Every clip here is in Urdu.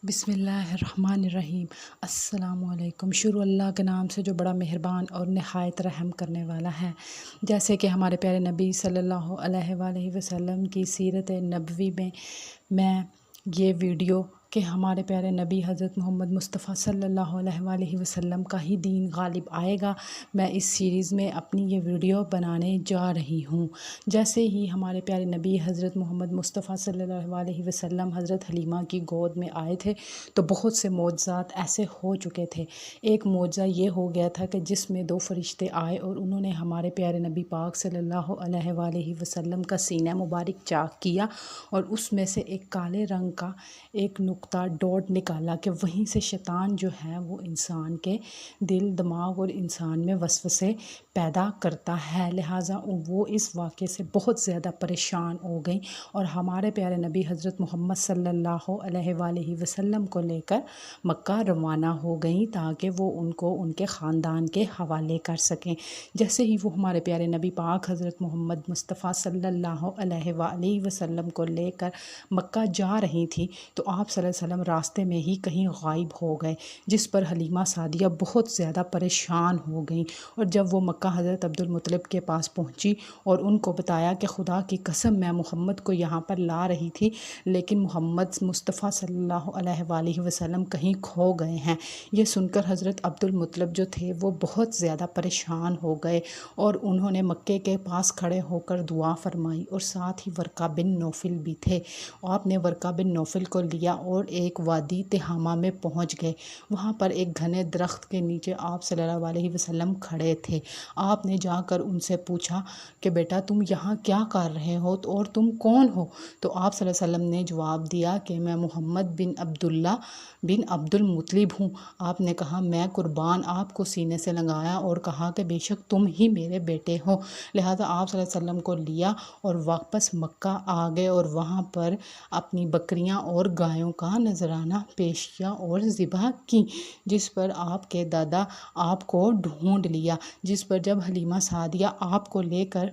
بسم اللہ الرحمن الرحیم۔ السلام علیکم۔ شروع اللہ کے نام سے جو بڑا مہربان اور نہایت رحم کرنے والا ہے۔ جیسے کہ ہمارے پیارے نبی صلی اللہ علیہ وآلہ وسلم کی سیرت نبوی میں یہ ویڈیو کہ ہمارے پیارے نبی حضرت محمد مصطفیٰ صلی اللہ علیہ وآلہ وسلم کا ہی دین غالب آئے گا، میں اس سیریز میں اپنی یہ ویڈیو بنانے جا رہی ہوں۔ جیسے ہی ہمارے پیارے نبی حضرت محمد مصطفیٰ صلی اللہ علیہ وسلم حضرت حلیمہ کی گود میں آئے تھے تو بہت سے معجزات ایسے ہو چکے تھے۔ ایک معجزہ یہ ہو گیا تھا کہ جس میں دو فرشتے آئے اور انہوں نے ہمارے پیارے نبی پاک صلی اللہ علیہ وآلہ وسلم کا سینہ مبارک چاک کیا اور اس میں سے ایک کالے رنگ کا ایک نقطہ ڈاٹ نکالا کہ وہیں سے شیطان جو ہے وہ انسان کے دل دماغ اور انسان میں وسوسے پیدا کرتا ہے، لہٰذا وہ اس واقعے سے بہت زیادہ پریشان ہو گئیں اور ہمارے پیارے نبی حضرت محمد صلی اللہ علیہ وآلہ وسلم کو لے کر مکہ روانہ ہو گئیں تاکہ وہ ان کو ان کے خاندان کے حوالے کر سکیں۔ جیسے ہی وہ ہمارے پیارے نبی پاک حضرت محمد مصطفیٰ صلی اللہ علیہ وآلہ وسلم کو لے کر مکہ جا رہی تھی تو آپ صلی اللہ علیہ وسلم راستے میں ہی کہیں غائب ہو گئے، جس پر حلیمہ سعدیہ بہت زیادہ پریشان ہو گئیں۔ اور جب وہ مکہ حضرت عبدالمطلب کے پاس پہنچی اور ان کو بتایا کہ خدا کی قسم میں محمد کو یہاں پر لا رہی تھی لیکن محمد مصطفیٰ صلی اللہ علیہ وآلہ وسلم کہیں کھو گئے ہیں، یہ سن کر حضرت عبدالمطلب جو تھے وہ بہت زیادہ پریشان ہو گئے اور انہوں نے مکے کے پاس کھڑے ہو کر دعا فرمائی اور ساتھ ہی ورقہ بن نوفل بھی تھے۔ آپ نے ورقہ بن نوفل کو لیا اور ایک وادی تہامہ میں پہنچ گئے۔ وہاں پر ایک گھنے درخت کے نیچے آپ صلی اللہ علیہ وسلم کھڑے تھے۔ آپ نے جا کر ان سے پوچھا کہ بیٹا تم یہاں کیا کر رہے ہو اور تم کون ہو؟ تو آپ صلی اللہ علیہ وسلم نے جواب دیا کہ میں محمد بن عبداللہ بن عبدالمطلب ہوں۔ آپ نے کہا میں قربان، آپ کو سینے سے لگایا اور کہا کہ بے شک تم ہی میرے بیٹے ہو۔ لہٰذا آپ صلی اللہ علیہ وسلم کو لیا اور واپس مکہ آ گئے اور وہاں پر اپنی بکریاں اور گایوں کا نذرانہ پیش کیا اور ذبح کی، جس پر آپ کے دادا آپ کو ڈھونڈ لیا، جس پر جب حلیمہ سعدیہ آپ کو لے کر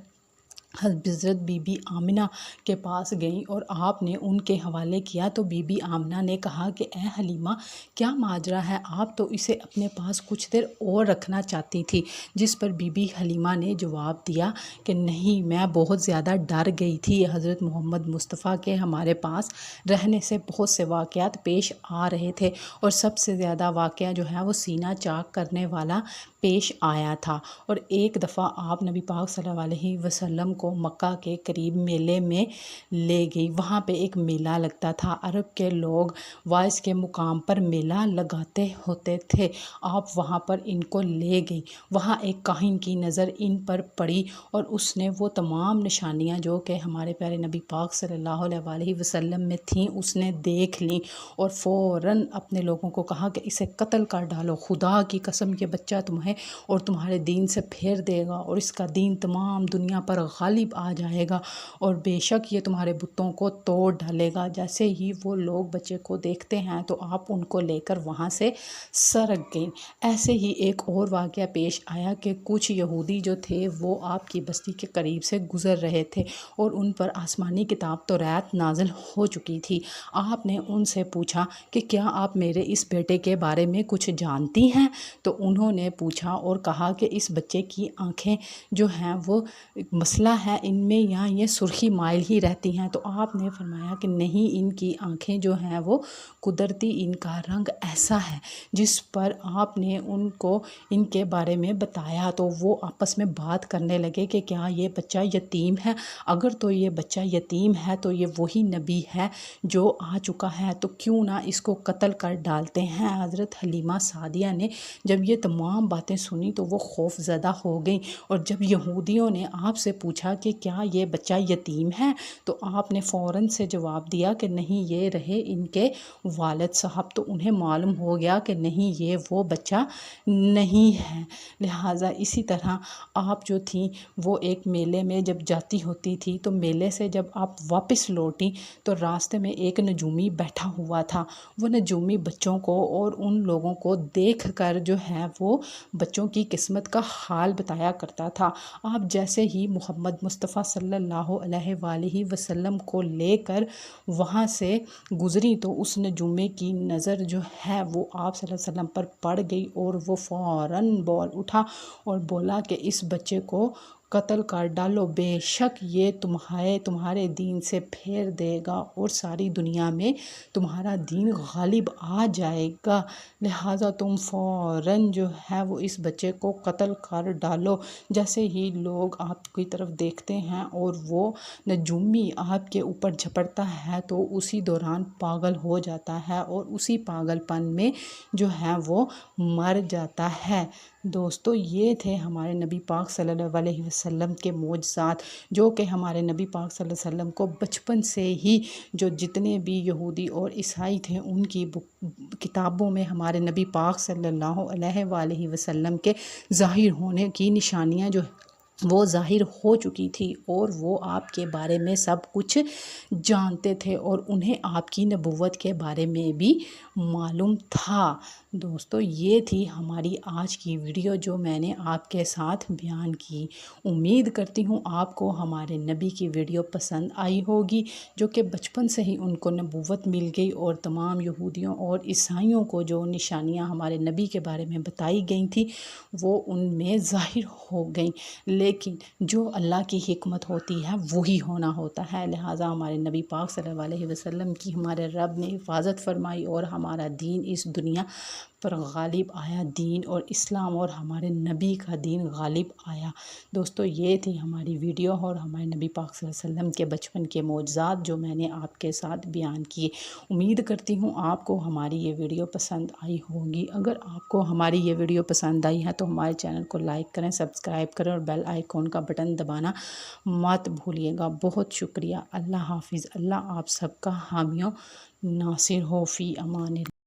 حضرت بی بی آمنہ کے پاس گئیں اور آپ نے ان کے حوالے کیا تو بی بی آمنہ نے کہا کہ اے حلیمہ کیا ماجرا ہے، آپ تو اسے اپنے پاس کچھ دیر اور رکھنا چاہتی تھی، جس پر بی بی حلیمہ نے جواب دیا کہ نہیں، میں بہت زیادہ ڈر گئی تھی، حضرت محمد مصطفیٰ کے ہمارے پاس رہنے سے بہت سے واقعات پیش آ رہے تھے اور سب سے زیادہ واقعہ جو ہے وہ سینہ چاک کرنے والا پیش آیا تھا۔ اور ایک دفعہ آپ نبی پاک صلی اللہ علیہ وسلم کو مکہ کے قریب میلے میں لے گئی، وہاں پہ ایک میلہ لگتا تھا، عرب کے لوگ وائس کے مقام پر میلہ لگاتے ہوتے تھے، آپ وہاں پر ان کو لے گئی، وہاں ایک کاہن کی نظر ان پر پڑی اور اس نے وہ تمام نشانیاں جو کہ ہمارے پیارے نبی پاک صلی اللہ علیہ وآلہ وسلم میں تھیں اس نے دیکھ لیں اور فوراً اپنے لوگوں کو کہا کہ اسے قتل کر ڈالو، خدا کی قسم یہ بچہ تمہیں اور تمہارے دین سے پھیر دے گا اور اس کا دین تمام دنیا پر غالب آ جائے گا اور بے شک یہ تمہارے بتوں کو توڑ ڈالے گا۔ جیسے ہی وہ لوگ بچے کو دیکھتے ہیں تو آپ ان کو لے کر وہاں سے سرک گئیں۔ ایسے ہی ایک اور واقعہ پیش آیا کہ کچھ یہودی جو تھے وہ آپ کی بستی کے قریب سے گزر رہے تھے اور ان پر آسمانی کتاب توریت نازل ہو چکی تھی۔ آپ نے ان سے پوچھا کہ کیا آپ میرے اس بیٹے کے بارے میں کچھ جانتی ہیں؟ تو انہوں نے پوچھا اور کہا کہ اس بچے کی آنکھیں جو ہیں وہ مسئلہ ہے، ان میں یا یہ سرخی مائل ہی رہتی ہیں؟ تو آپ نے فرمایا کہ نہیں، ان کی آنکھیں جو ہیں وہ قدرتی ان کا رنگ ایسا ہے، جس پر آپ نے ان کو ان کے بارے میں بتایا تو وہ آپس میں بات کرنے لگے کہ کیا یہ بچہ یتیم ہے؟ اگر تو یہ بچہ یتیم ہے تو یہ وہی نبی ہے جو آ چکا ہے، تو کیوں نہ اس کو قتل کر ڈالتے ہیں۔ حضرت حلیمہ سعدیہ نے جب یہ تمام باتیں سنی تو وہ خوف زدہ ہو گئیں اور جب یہودیوں نے آپ سے پوچھا کہ کیا یہ بچہ یتیم ہے تو آپ نے فوراً سے جواب دیا کہ نہیں، یہ رہے ان کے والد صاحب، تو انہیں معلوم ہو گیا کہ نہیں، یہ وہ بچہ نہیں ہے۔ لہٰذا اسی طرح آپ جو تھیں وہ ایک میلے میں جب جاتی ہوتی تھی تو میلے سے جب آپ واپس لوٹیں تو راستے میں ایک نجومی بیٹھا ہوا تھا، وہ نجومی بچوں کو اور ان لوگوں کو دیکھ کر جو ہے وہ بچوں کی قسمت کا حال بتایا کرتا تھا۔ آپ جیسے ہی محمد مصطفیٰ صلی اللہ علیہ وآلہ وسلم کو لے کر وہاں سے گزری تو اس نجومے کی نظر جو ہے وہ آپ صلی اللہ علیہ وسلم پر پڑ گئی، اور وہ فوراً بول اٹھا اور بولا کہ اس بچے کو قتل کر ڈالو، بے شک یہ تمہارے دین سے پھیر دے گا اور ساری دنیا میں تمہارا دین غالب آ جائے گا، لہٰذا تم فوراً جو ہے وہ اس بچے کو قتل کر ڈالو۔ جیسے ہی لوگ آپ کی طرف دیکھتے ہیں اور وہ نجومی آپ کے اوپر جھپٹتا ہے تو اسی دوران پاگل ہو جاتا ہے اور اسی پاگل پن میں جو ہے وہ مر جاتا ہے۔ دوستو یہ تھے ہمارے نبی پاک صلی اللہ علیہ وسلم کے معجزات، جو کہ ہمارے نبی پاک صلی اللہ علیہ وسلم کو بچپن سے ہی جو جتنے بھی یہودی اور عیسائی تھے ان کی کتابوں میں ہمارے نبی پاک صلی اللہ علیہ وآلہ وسلم کے ظاہر ہونے کی نشانیاں جو وہ ظاہر ہو چکی تھی، اور وہ آپ کے بارے میں سب کچھ جانتے تھے اور انہیں آپ کی نبوت کے بارے میں بھی معلوم تھا۔ دوستو یہ تھی ہماری آج کی ویڈیو جو میں نے آپ کے ساتھ بیان کی۔ امید کرتی ہوں آپ کو ہمارے نبی کی ویڈیو پسند آئی ہوگی، جو کہ بچپن سے ہی ان کو نبوت مل گئی اور تمام یہودیوں اور عیسائیوں کو جو نشانیاں ہمارے نبی کے بارے میں بتائی گئی تھیں وہ ان میں ظاہر ہو گئیں، لیکن جو اللہ کی حکمت ہوتی ہے وہی ہونا ہوتا ہے، لہٰذا ہمارے نبی پاک صلی اللہ علیہ وسلم کی ہمارے رب نے حفاظت فرمائی اور ہمارا دین اس دنیا پر غالب آیا، دین اور اسلام اور ہمارے نبی کا دین غالب آیا۔ دوستو یہ تھی ہماری ویڈیو اور ہمارے نبی پاک صلی اللہ علیہ وسلم کے بچپن کے معجزات جو میں نے آپ کے ساتھ بیان کیے۔ امید کرتی ہوں آپ کو ہماری یہ ویڈیو پسند آئی ہوگی۔ اگر آپ کو ہماری یہ ویڈیو پسند آئی ہے تو ہمارے چینل کو لائک کریں، سبسکرائب کریں اور بیل آئیکن کا بٹن دبانا مت بھولیے گا۔ بہت شکریہ۔ اللہ حافظ۔ اللہ آپ سب کا حامی و ناصر ہو، فی امان اللہ۔